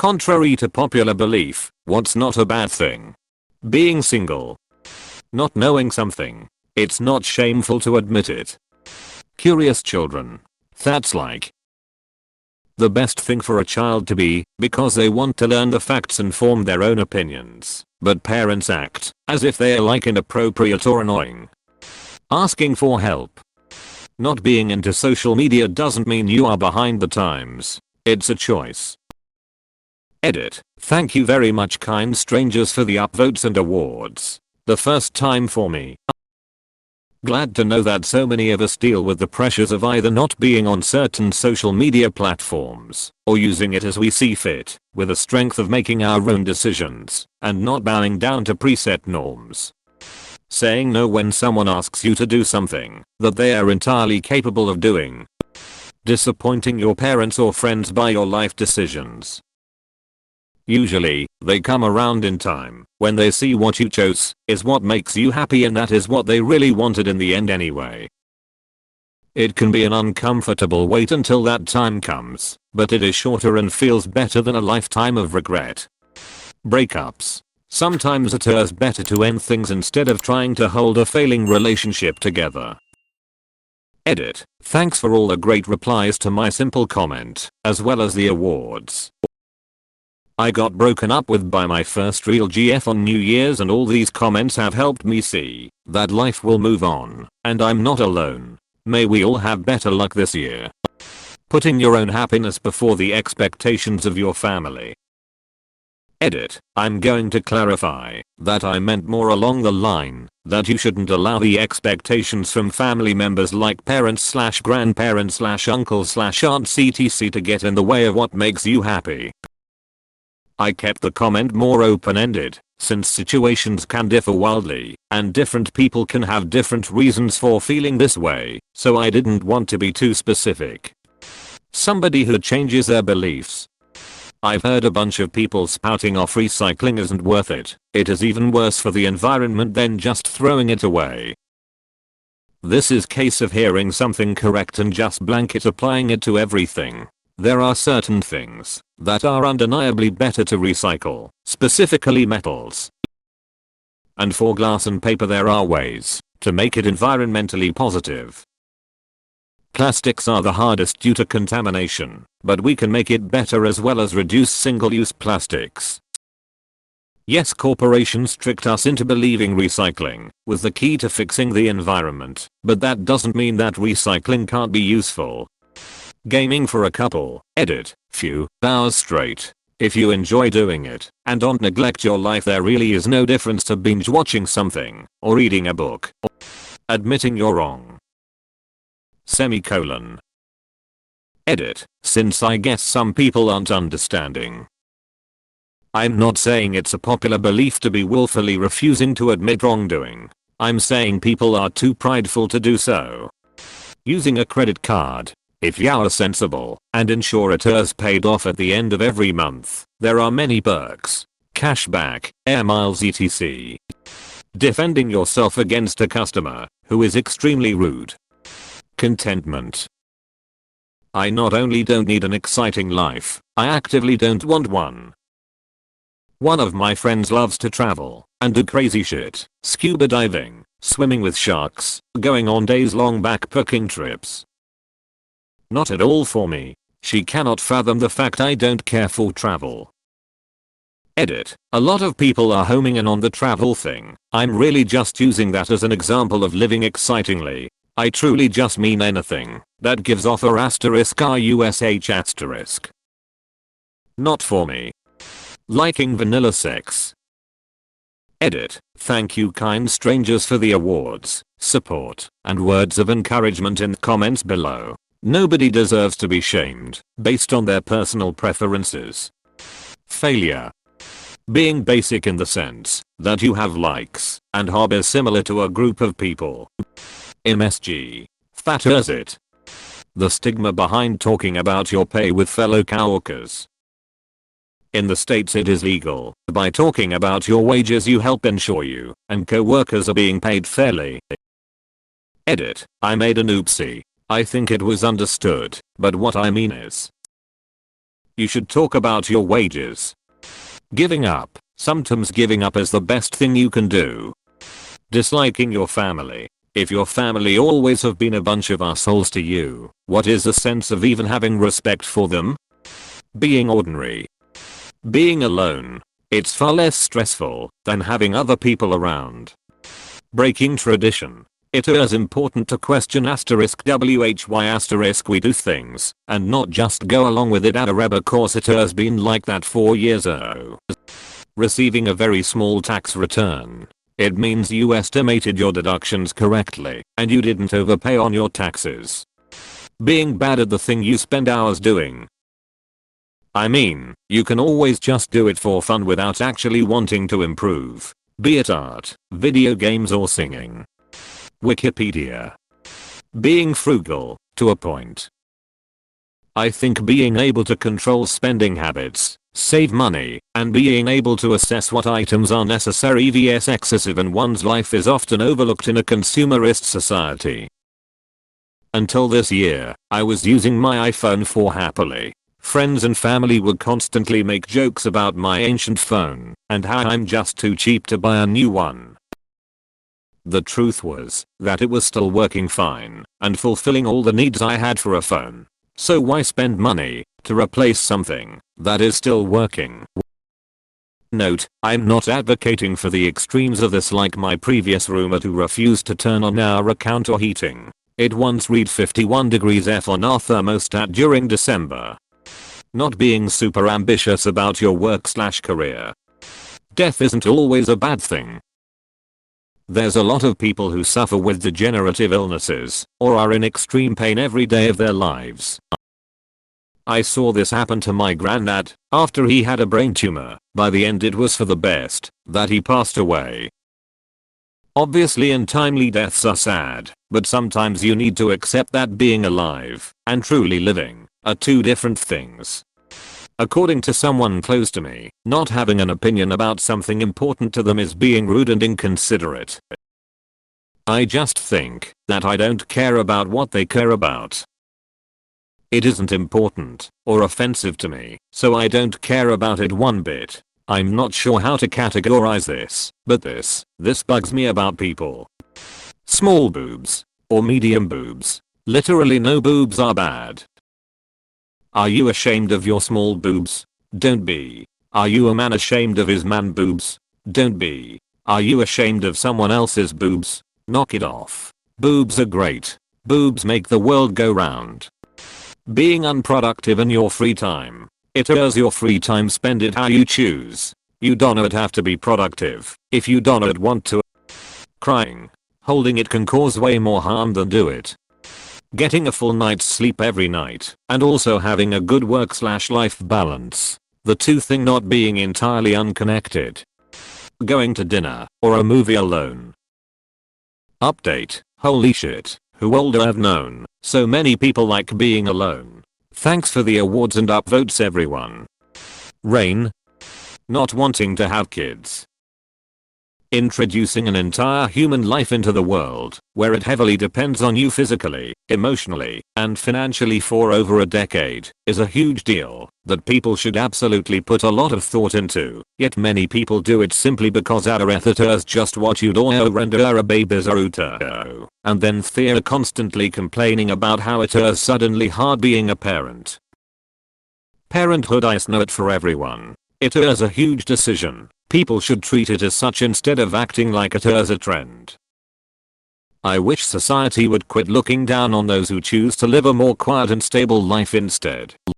Contrary to popular belief, what's not a bad thing? Being single. Not knowing something. It's not shameful to admit it. Curious children. That's like the best thing for a child to be, because they want to learn the facts and form their own opinions. But parents act as if they are like inappropriate or annoying. Asking for help. Not being into social media doesn't mean you are behind the times. It's a choice. Edit. Thank you very much kind strangers for the upvotes and awards. The first time for me. Glad to know that so many of us deal with the pressures of either not being on certain social media platforms, or using it as we see fit, with the strength of making our own decisions, and not bowing down to preset norms. Saying no when someone asks you to do something that they are entirely capable of doing. Disappointing your parents or friends by your life decisions. Usually, they come around in time, when they see what you chose is what makes you happy and that is what they really wanted in the end anyway. It can be an uncomfortable wait until that time comes, but it is shorter and feels better than a lifetime of regret. Breakups. Sometimes it is better to end things instead of trying to hold a failing relationship together. Edit. Thanks for all the great replies to my simple comment, as well as the awards. I got broken up with by my first real GF on New Year's and all these comments have helped me see that life will move on, and I'm not alone. May we all have better luck this year. Putting your own happiness before the expectations of your family. Edit. I'm going to clarify that I meant more along the line that you shouldn't allow the expectations from family members like parents/grandparents/uncles/aunts etc to get in the way of what makes you happy. I kept the comment more open-ended, since situations can differ wildly, and different people can have different reasons for feeling this way, so I didn't want to be too specific. Somebody who changes their beliefs. I've heard a bunch of people spouting off recycling isn't worth it. It is even worse for the environment than just throwing it away. This is case of hearing something correct and just blanket applying it to everything. There are certain things that are undeniably better to recycle, specifically metals. And for glass and paper there are ways to make it environmentally positive. Plastics are the hardest due to contamination, but we can make it better as well as reduce single-use plastics. Yes, corporations tricked us into believing recycling was the key to fixing the environment, but that doesn't mean that recycling can't be useful. Gaming for a couple, edit, few hours straight. If you enjoy doing it and don't neglect your life, there really is no difference to binge watching something or reading a book. Admitting you're wrong. Semicolon. Edit, since I guess some people aren't understanding. I'm not saying it's a popular belief to be willfully refusing to admit wrongdoing. I'm saying people are too prideful to do so. Using a credit card. If you're sensible and ensure it is paid off at the end of every month, there are many perks. Cashback, air miles etc. Defending yourself against a customer who is extremely rude. Contentment. I not only don't need an exciting life, I actively don't want one. One of my friends loves to travel and do crazy shit. Scuba diving, swimming with sharks, going on days-long backpacking trips. Not at all for me. She cannot fathom the fact I don't care for travel. Edit. A lot of people are homing in on the travel thing. I'm really just using that as an example of living excitingly. I truly just mean anything that gives off a asterisk rush asterisk. Not for me. Liking vanilla sex. Edit. Thank you kind strangers for the awards, support, and words of encouragement in the comments below. Nobody deserves to be shamed based on their personal preferences. Failure. Being basic in the sense that you have likes and hobbies similar to a group of people. MSG. Fat as it. The stigma behind talking about your pay with fellow coworkers. In the States it is legal. By talking about your wages you help ensure you and co-workers are being paid fairly. Edit. I made an oopsie. I think it was understood, but what I mean is You should talk about your wages. Giving up. Sometimes giving up is the best thing you can do. Disliking your family. If your family always have been a bunch of assholes to you, what is the sense of even having respect for them? Being ordinary. Being alone. It's far less stressful than having other people around. Breaking tradition. It is important to question why we do things and not just go along with it because it has been like that for years. Receiving a very small tax return. It means you estimated your deductions correctly and you didn't overpay on your taxes. Being bad at the thing you spend hours doing. I mean, you can always just do it for fun without actually wanting to improve. Be it art, video games or singing. Wikipedia. Being frugal, to a point. I think being able to control spending habits, save money, and being able to assess what items are necessary vs excessive in one's life is often overlooked in a consumerist society. Until this year, I was using my iPhone 4 happily. Friends and family would constantly make jokes about my ancient phone and how I'm just too cheap to buy a new one. The truth was that it was still working fine and fulfilling all the needs I had for a phone. So why spend money to replace something that is still working? Note, I'm not advocating for the extremes of this like my previous roommate who refused to turn on our account or heating. It once read 51 degrees F on our thermostat during December. Not being super ambitious about your work/career. Death isn't always a bad thing. There's a lot of people who suffer with degenerative illnesses or are in extreme pain every day of their lives. I saw this happen to my granddad after he had a brain tumor. By the end it was for the best that he passed away. Obviously untimely deaths are sad, but sometimes you need to accept that being alive and truly living are two different things. According to someone close to me, not having an opinion about something important to them is being rude and inconsiderate. I just think that I don't care about what they care about. It isn't important or offensive to me, so I don't care about it one bit. I'm not sure how to categorize this, but this bugs me about people. Small boobs or medium boobs. Literally no boobs are bad. Are you ashamed of your small boobs? Don't be. Are you a man ashamed of his man boobs? Don't be. Are you ashamed of someone else's boobs? Knock it off. Boobs are great. Boobs make the world go round. Being unproductive in your free time. It is your free time, spend it how you choose. You don't have to be productive if you don't want to. Crying. Holding it can cause way more harm than do it. Getting a full night's sleep every night and also having a good work/life balance. The two thing not being entirely unconnected. Going to dinner or a movie alone. Update. Holy shit, who older I've known so many people like being alone. Thanks for the awards and upvotes everyone. Rain. Not wanting to have kids. Introducing an entire human life into the world where it heavily depends on you physically, emotionally, and financially for over a decade is a huge deal that people should absolutely put a lot of thought into, yet many people do it simply because it is just what you do render a baby's uto. And then they're constantly complaining about how it is suddenly hard being a parent. Parenthood is not for everyone. It is a huge decision. People should treat it as such instead of acting like it is a trend. I wish society would quit looking down on those who choose to live a more quiet and stable life instead.